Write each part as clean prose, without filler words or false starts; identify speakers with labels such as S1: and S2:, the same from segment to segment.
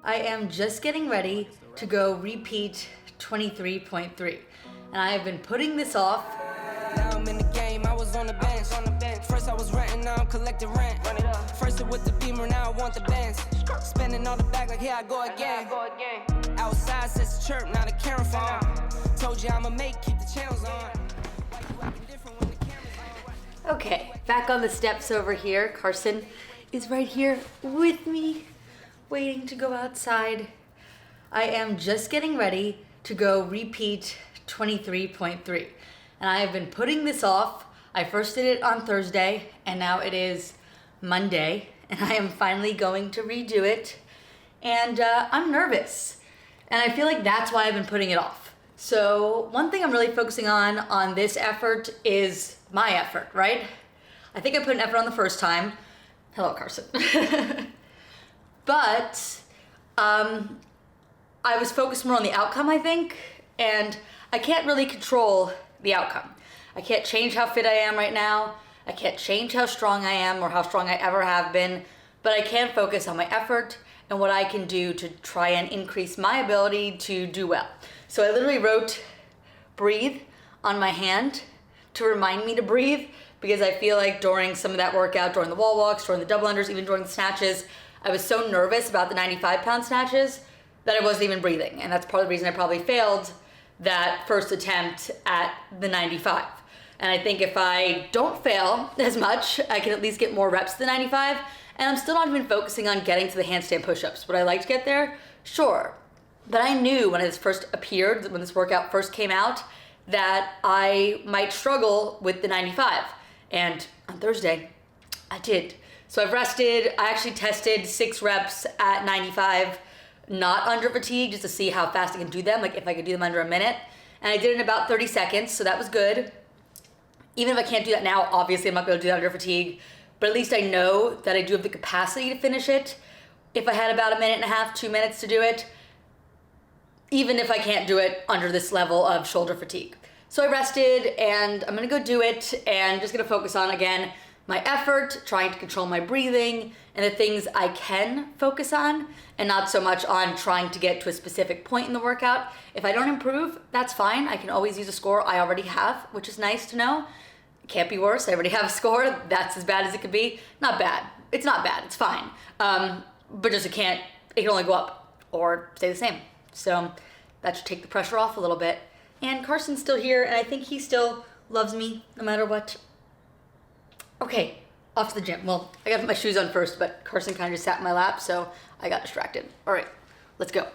S1: I am just getting ready to go repeat 23.3. And I have been putting this off.
S2: Now I'm in the game, I was on the bench. First I was renting, now I'm collecting rent. First it with the Beamer, now I want the Benz. Spending all the bag like here I go again. Outside says the chirp, now the camera phone. Told you I'ma make, keep the channels on. Why you acting different when the camera's on?
S1: Okay, back on the steps over here. Carson is right here with me, waiting to go outside. I am just getting ready to go repeat 23.3. And I have been putting this off. I first did it on Thursday, and now it is Monday, and I am finally going to redo it. And I'm nervous, and I feel like that's why I've been putting it off. So one thing I'm really focusing on this effort is my effort, right? I think I put an effort on the first time. Hello, Carson. But I was focused more on the outcome, I think, and I can't really control the outcome. I can't change how fit I am right now. I can't change how strong I am or how strong I ever have been, but I can focus on my effort and what I can do to try and increase my ability to do well. So I literally wrote breathe on my hand to remind me to breathe, because I feel like during some of that workout, during the wall walks, during the double unders, even during the snatches, I was so nervous about the 95-pound snatches that I wasn't even breathing. And that's part of the reason I probably failed that first attempt at the 95. And I think if I don't fail as much, I can at least get more reps to the 95. And I'm still not even focusing on getting to the handstand push-ups. Would I like to get there? Sure. But I knew when this first appeared, when this workout first came out, that I might struggle with the 95. And on Thursday, I did. So I've rested. I actually tested 6 reps at 95, not under fatigue, just to see how fast I can do them, like if I could do them under a minute. And I did it in about 30 seconds, so that was good. Even if I can't do that now, obviously I'm not gonna do that under fatigue, but at least I know that I do have the capacity to finish it. If I had about a minute and a half, 2 minutes to do it, even if I can't do it under this level of shoulder fatigue. So I rested, and I'm gonna go do it, and just gonna focus on, again, my effort, trying to control my breathing, and the things I can focus on, and not so much on trying to get to a specific point in the workout. If I don't improve, that's fine. I can always use a score I already have, which is nice to know. It can't be worse. I already have a score. That's as bad as it could be. Not bad. It's not bad. It's fine. But just it can only go up or stay the same. So that should take the pressure off a little bit. And Carson's still here, and I think he still loves me no matter what. Okay, off to the gym. Well, I got to put my shoes on first, but Carson kind of just sat in my lap, so I got distracted. All right, let's go.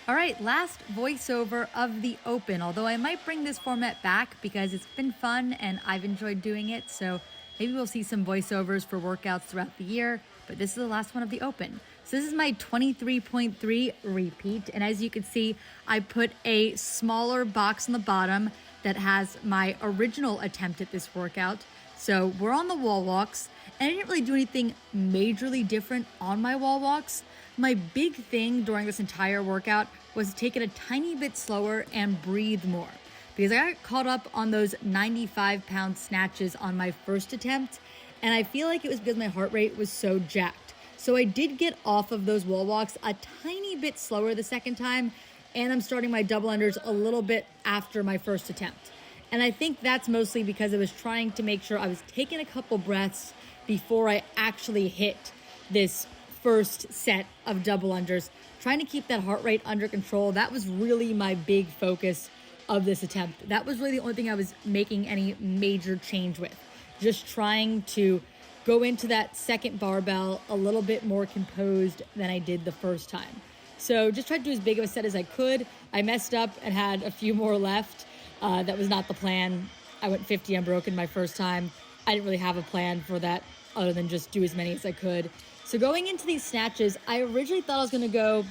S3: All right, last voiceover of the Open, although I might bring this format back because it's been fun and I've enjoyed doing it, so maybe we'll see some voiceovers for workouts throughout the year, but this is the last one of the Open. So this is my 23.3 repeat, and as you can see, I put a smaller box on the bottom that has my original attempt at this workout. So we're on the wall walks, and I didn't really do anything majorly different on my wall walks. My big thing during this entire workout was to take it a tiny bit slower and breathe more, because I got caught up on those 95-pound snatches on my first attempt, and I feel like it was because my heart rate was so jacked. So I did get off of those wall walks a tiny bit slower the second time, and I'm starting my double unders a little bit after my first attempt. And I think that's mostly because I was trying to make sure I was taking a couple breaths before I actually hit this first set of double unders, trying to keep that heart rate under control. That was really my big focus of this attempt. That was really the only thing I was making any major change with. Just trying to go into that second barbell a little bit more composed than I did the first time. So just tried to do as big of a set as I could. I messed up and had a few more left. That was not the plan. I went 50 unbroken my first time. I didn't really have a plan for that other than just do as many as I could. So going into these snatches, I originally thought I was gonna go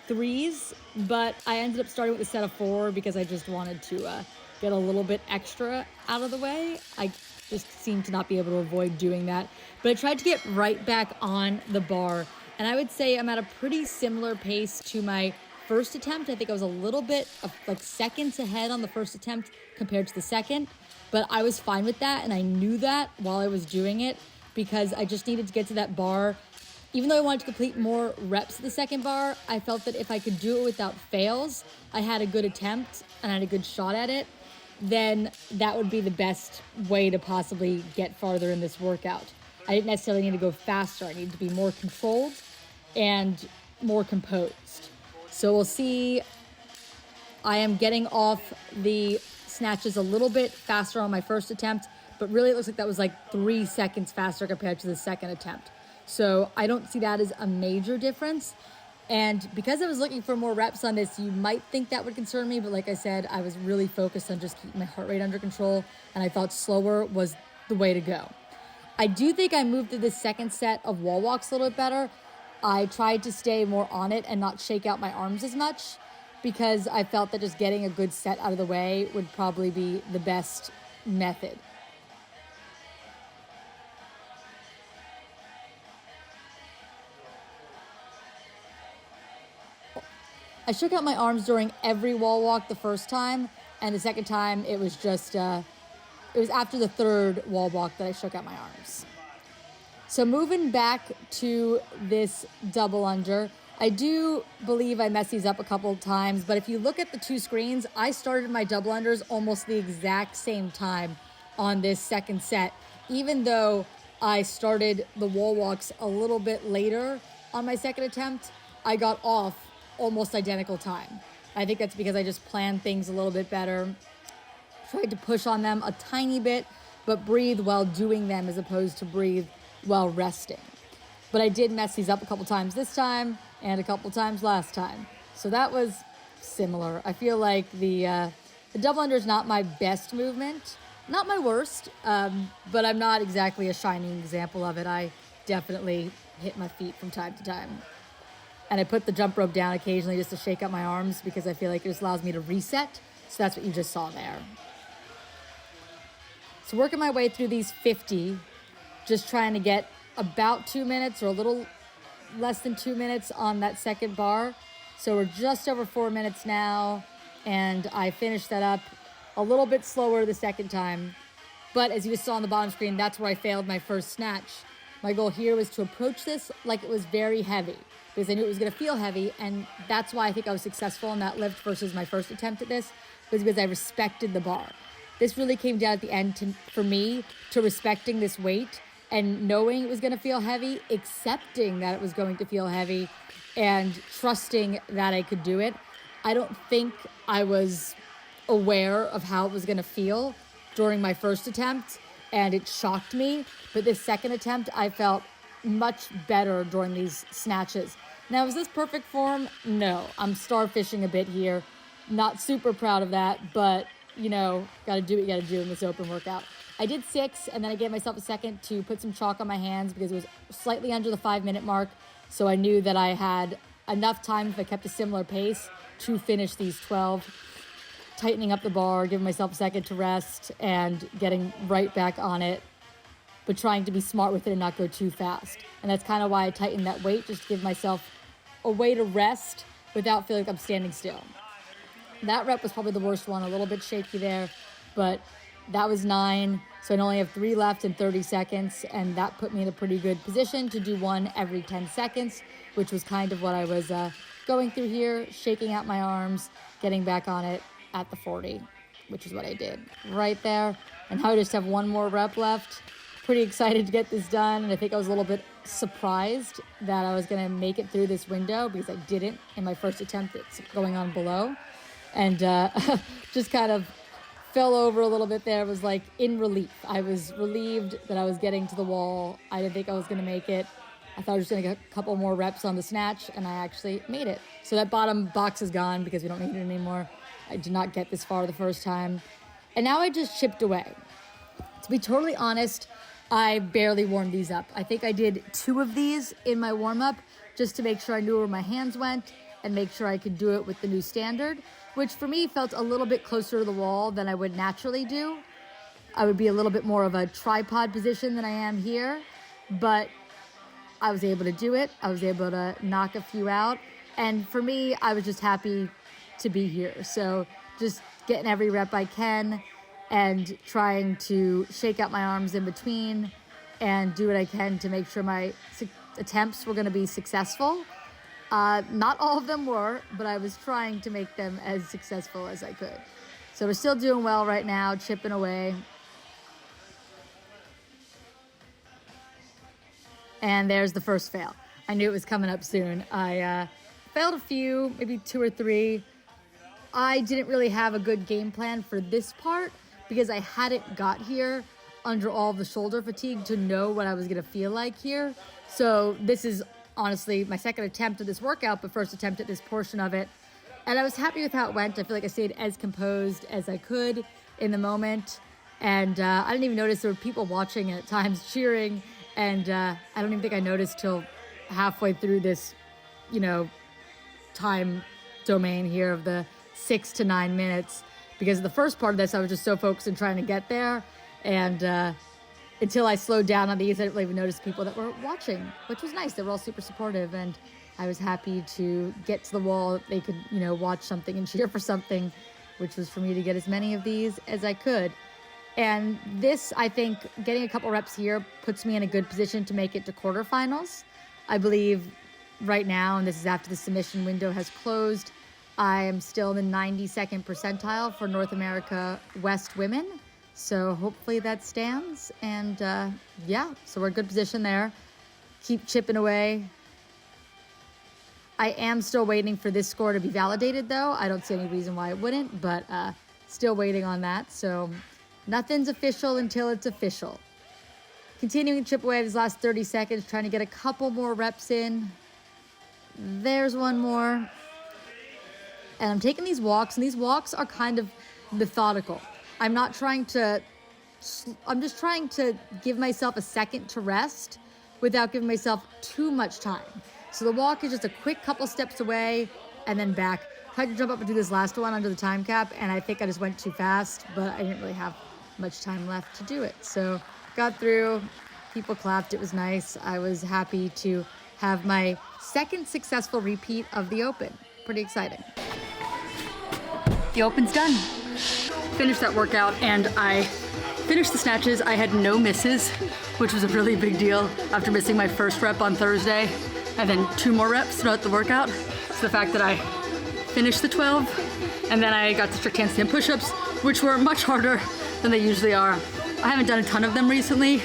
S3: 3s, but I ended up starting with a set of 4 because I just wanted to get a little bit extra out of the way. I just seemed to not be able to avoid doing that. But I tried to get right back on the bar, and I would say I'm at a pretty similar pace to my first attempt. I think I was a little bit of like seconds ahead on the first attempt compared to the second, but I was fine with that, and I knew that while I was doing it because I just needed to get to that bar Even though I wanted to complete more reps at the second bar, I felt that if I could do it without fails, I had a good attempt and I had a good shot at it, then that would be the best way to possibly get farther in this workout. I didn't necessarily need to go faster. I needed to be more controlled and more composed. So we'll see. I am getting off the snatches a little bit faster on my first attempt, but really it looks like that was like 3 seconds faster compared to the second attempt. So I don't see that as a major difference. And because I was looking for more reps on this, you might think that would concern me. But like I said, I was really focused on just keeping my heart rate under control. And I thought slower was the way to go. I do think I moved through this second set of wall walks a little bit better. I tried to stay more on it and not shake out my arms as much because I felt that just getting a good set out of the way would probably be the best method. I shook out my arms during every wall walk the first time, and the second time it was just, it was after the third wall walk that I shook out my arms. So moving back to this double under, I do believe I messed these up a couple of times, but if you look at the two screens, I started my double unders almost the exact same time on this second set, even though I started the wall walks a little bit later on my second attempt, I got off almost identical time. I think that's because I just planned things a little bit better, tried to push on them a tiny bit, but breathe while doing them as opposed to breathe while resting. But I did mess these up a couple times this time and a couple times last time. So that was similar. I feel like the double under is not my best movement, not my worst, but I'm not exactly a shining example of it. I definitely hit my feet from time to time. And I put the jump rope down occasionally just to shake out my arms because I feel like it just allows me to reset. So that's what you just saw there. So working my way through these 50, just trying to get about 2 minutes or a little less than 2 minutes on that second bar. So we're just over 4 minutes now. And I finished that up a little bit slower the second time. But as you just saw on the bottom screen, that's where I failed my first snatch. My goal here was to approach this like it was very heavy, because I knew it was going to feel heavy, and that's why I think I was successful in that lift versus my first attempt at this, was because I respected the bar. This really came down at the end for me to respecting this weight and knowing it was going to feel heavy, accepting that it was going to feel heavy, and trusting that I could do it. I don't think I was aware of how it was going to feel during my first attempt, and it shocked me. But this second attempt, I felt much better during these snatches. Now, is this perfect form? No, I'm starfishing a bit here. Not super proud of that, but you know, gotta do what you gotta do in this open workout. I did 6, and then I gave myself a second to put some chalk on my hands because it was slightly under the 5-minute mark. So I knew that I had enough time if I kept a similar pace to finish these 12. Tightening up the bar, giving myself a second to rest, and getting right back on it, but trying to be smart with it and not go too fast. And that's kind of why I tightened that weight, just to give myself a way to rest without feeling like I'm standing still. That rep was probably the worst one, a little bit shaky there, but that was 9. So I only have 3 left in 30 seconds, and that put me in a pretty good position to do one every 10 seconds, which was kind of what I was going through here, shaking out my arms, getting back on it at the 40, which is what I did right there. And now I just have one more rep left. Pretty excited to get this done, and I think I was a little bit surprised that I was going to make it through this window because I didn't in my first attempt at going on below, and just kind of fell over a little bit there. It was like in relief. I was relieved that I was getting to the wall. I didn't think I was going to make it. I thought I was going to get a couple more reps on the snatch, and I actually made it. So that bottom box is gone because we don't need it anymore. I did not get this far the first time. And now I just chipped away. To be totally honest, I barely warmed these up. I think I did 2 of these in my warm-up just to make sure I knew where my hands went and make sure I could do it with the new standard, which for me felt a little bit closer to the wall than I would naturally do. I would be a little bit more of a tripod position than I am here, but I was able to do it. I was able to knock a few out. And for me, I was just happy to be here. So just getting every rep I can and trying to shake out my arms in between and do what I can to make sure my attempts were gonna be successful. Not all of them were, but I was trying to make them as successful as I could. So we're still doing well right now, chipping away. And there's the first fail. I knew it was coming up soon. I failed a few, maybe 2 or 3. I didn't really have a good game plan for this part because I hadn't got here under all the shoulder fatigue to know what I was gonna feel like here. So this is honestly my second attempt at this workout, but first attempt at this portion of it. And I was happy with how it went. I feel like I stayed as composed as I could in the moment. And I didn't even notice there were people watching and at times cheering. And I don't even think I noticed till halfway through this, time domain here of the 6 to 9 minutes. Because the first part of this, I was just so focused on trying to get there. And until I slowed down on these, I didn't really even notice people that were watching, which was nice. They were all super supportive, and I was happy to get to the wall. They could, watch something and cheer for something, which was for me to get as many of these as I could. And this, I think, getting a couple reps here puts me in a good position to make it to quarterfinals. I believe right now, and this is after the submission window has closed, I am still in the 92nd percentile for North America West women. So hopefully that stands. And so we're in a good position there. Keep chipping away. I am still waiting for this score to be validated though. I don't see any reason why it wouldn't, but still waiting on that. So nothing's official until it's official. Continuing to chip away these last 30 seconds, trying to get a couple more reps in. There's one more. And I'm taking these walks, and these walks are kind of methodical. I'm just trying to give myself a second to rest without giving myself too much time. So the walk is just a quick couple steps away and then back. Tried to jump up and do this last one under the time cap, and I think I just went too fast, but I didn't really have much time left to do it. So got through, people clapped, it was nice. I was happy to have my second successful repeat of the Open. Pretty exciting. The Open's done. Finished that workout and I finished the snatches. I had no misses, which was a really big deal after missing my first rep on Thursday and then 2 more reps throughout the workout. So the fact that I finished the 12 and then I got the strict handstand push-ups, which were much harder than they usually are. I haven't done a ton of them recently,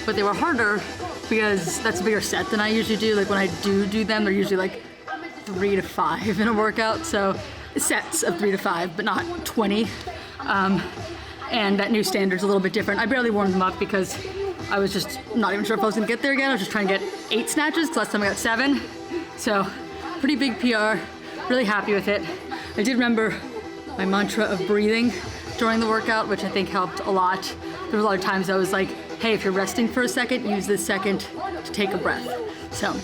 S3: but they were harder because that's a bigger set than I usually do. Like when I do them, they're usually like 3 to 5 in a workout. So sets of 3 to 5, but not 20. And that new standard's a little bit different. I barely warmed them up because I was just not even sure if I was gonna get there again. I was just trying to get 8 snatches, because last time I got 7. So pretty big PR, really happy with it. I did remember my mantra of breathing during the workout, which I think helped a lot. There was a lot of times I was like, hey, if you're resting for a second, use this second to take a breath. So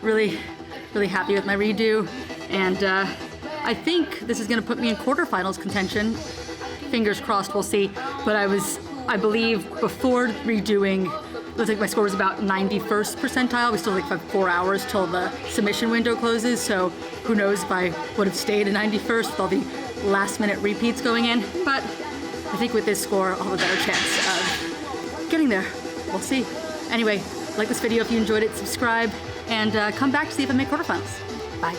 S3: really, really happy with my redo. And I think this is gonna put me in quarterfinals contention. Fingers crossed, we'll see. But I believe before redoing, it looks like my score was about 91st percentile. We still have like 4 hours till the submission window closes. So who knows if I would have stayed at 91st with all the last minute repeats going in. But I think with this score, I'll have a better chance of getting there. We'll see. Anyway, like this video if you enjoyed it, subscribe, and come back to see if I make quarterfinals. Bye.